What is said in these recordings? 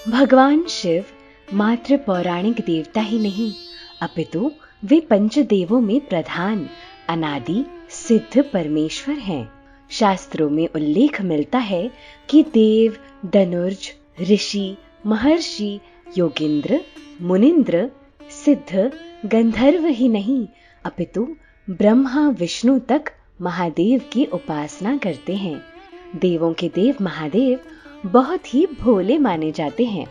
भगवान शिव मात्र पौराणिक देवता ही नहीं, अपितु वे पंचदेवों में प्रधान अनादि सिद्ध परमेश्वर हैं। शास्त्रों में उल्लेख मिलता है कि देव, धनुर्ज, ऋषि, महर्षि, योगेंद्र, मुनिंद्र, सिद्ध, गंधर्व ही नहीं, अपितु ब्रह्मा विष्णु तक महादेव की उपासना करते हैं। देवों के देव महादेव बहुत ही भोले माने जाते हैं,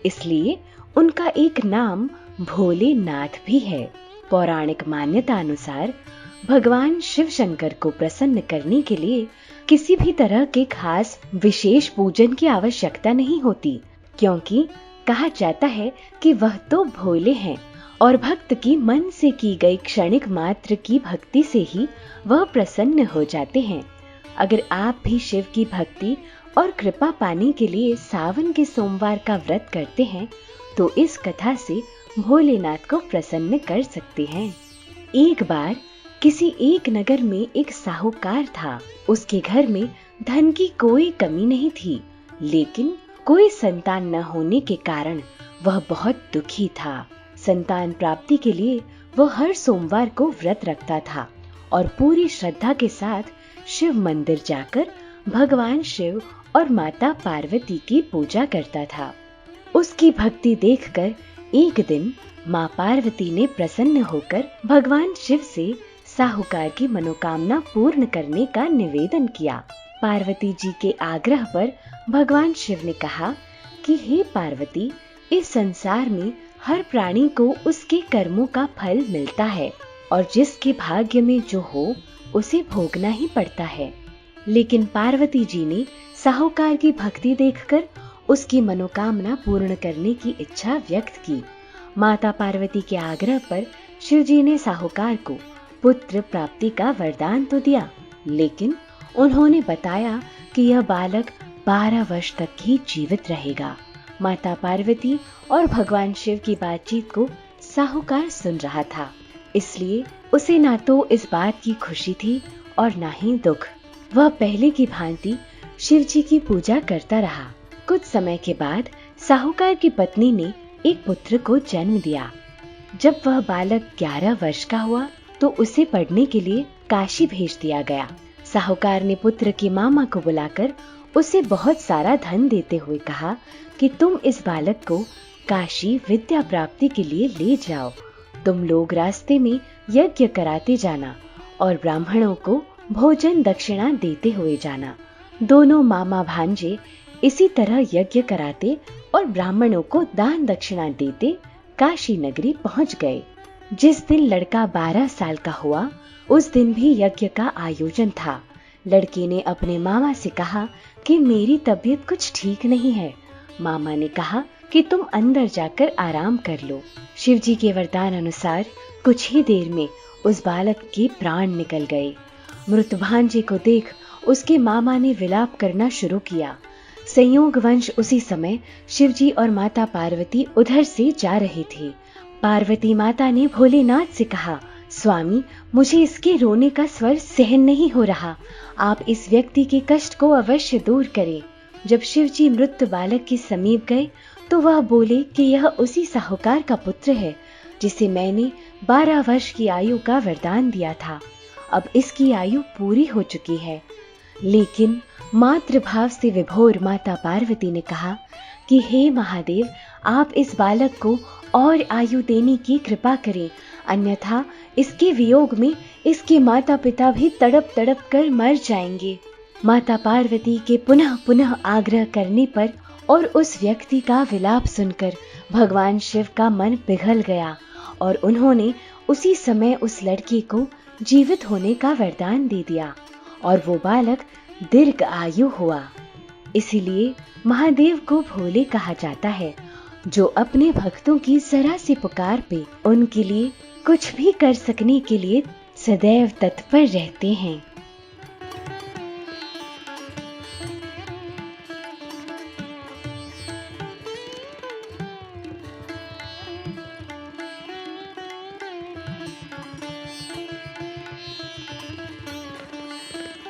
इसलिए उनका एक नाम भोलेनाथ भी है। पौराणिक मान्यता अनुसार भगवान शिव शंकर को प्रसन्न करने के लिए किसी भी तरह के खास विशेष पूजन की आवश्यकता नहीं होती, क्योंकि कहा जाता है कि वह तो भोले हैं और भक्त की मन से की गई क्षणिक मात्र की भक्ति से ही वह प्रसन्न हो जाते हैं। अगर आप भी शिव की भक्ति और कृपा पाने के लिए सावन के सोमवार का व्रत करते हैं तो इस कथा से भोलेनाथ को प्रसन्न कर सकते हैं। एक बार किसी एक नगर में एक साहूकार था। उसके घर में धन की कोई कमी नहीं थी, लेकिन कोई संतान न होने के कारण वह बहुत दुखी था। संतान प्राप्ति के लिए वह हर सोमवार को व्रत रखता था और पूरी श्रद्धा के साथ शिव मंदिर जाकर भगवान शिव और माता पार्वती की पूजा करता था। उसकी भक्ति देखकर एक दिन माँ पार्वती ने प्रसन्न होकर भगवान शिव से साहूकार की मनोकामना पूर्ण करने का निवेदन किया। पार्वती जी के आग्रह पर भगवान शिव ने कहा कि हे पार्वती, इस संसार में हर प्राणी को उसके कर्मों का फल मिलता है और जिसके भाग्य में जो हो उसे भोगना ही पड़ता है। लेकिन पार्वती जी ने साहूकार की भक्ति देखकर उसकी मनोकामना पूर्ण करने की इच्छा व्यक्त की। माता पार्वती के आग्रह पर शिव जी ने साहूकार को पुत्र प्राप्ति का वरदान तो दिया, लेकिन उन्होंने बताया कि यह बालक 12 वर्ष तक ही जीवित रहेगा। माता पार्वती और भगवान शिव की बातचीत को साहूकार सुन रहा था, इसलिए उसे ना तो इस बात की खुशी थी और ना ही दुख। वह पहले की भांति शिव जी की पूजा करता रहा। कुछ समय के बाद साहूकार की पत्नी ने एक पुत्र को जन्म दिया। जब वह बालक 11 वर्ष का हुआ तो उसे पढ़ने के लिए काशी भेज दिया गया। साहूकार ने पुत्र की मामा को बुलाकर उसे बहुत सारा धन देते हुए कहा कि तुम इस बालक को काशी विद्या प्राप्ति के लिए ले जाओ। तुम लोग रास्ते में यज्ञ कराते जाना और ब्राह्मणों को भोजन दक्षिणा देते हुए जाना। दोनों मामा भांजे इसी तरह यज्ञ कराते और ब्राह्मणों को दान दक्षिणा देते काशी नगरी पहुंच गए। जिस दिन लड़का 12 साल का हुआ उस दिन भी यज्ञ का आयोजन था। लड़के ने अपने मामा से कहा कि मेरी तबीयत कुछ ठीक नहीं है। मामा ने कहा कि तुम अंदर जाकर आराम कर लो। शिव जी के वरदान अनुसार कुछ ही देर में उस बालक के प्राण निकल गए। मृत भांजे को देख उसके मामा ने विलाप करना शुरू किया। संयोगवश उसी समय शिवजी और माता पार्वती उधर से जा रहे थे। पार्वती माता ने भोलेनाथ से कहा, स्वामी, मुझे इसके रोने का स्वर सहन नहीं हो रहा। आप इस व्यक्ति के कष्ट को अवश्य दूर करें। जब शिवजी मृत बालक के समीप गए तो वह बोले कि यह उसी साहूकार का पुत्र है जिसे मैंने 12 वर्ष की आयु का वरदान दिया था। अब इसकी आयु पूरी हो चुकी है। लेकिन मातृभाव से विभोर माता पार्वती ने कहा कि हे महादेव, आप इस बालक को और आयु देने की कृपा करें, अन्यथा इसके वियोग में इसके माता पिता भी तड़प तड़प कर मर जाएंगे। माता पार्वती के पुनः पुनः आग्रह करने पर और उस व्यक्ति का विलाप सुनकर भगवान शिव का मन पिघल गया और उन्होंने उसी समय उस लड़के को जीवित होने का वरदान दे दिया और वो बालक दीर्घ आयु हुआ। इसीलिए महादेव को भोले कहा जाता है, जो अपने भक्तों की जरा सी पुकार पे उनके लिए कुछ भी कर सकने के लिए सदैव तत्पर रहते हैं।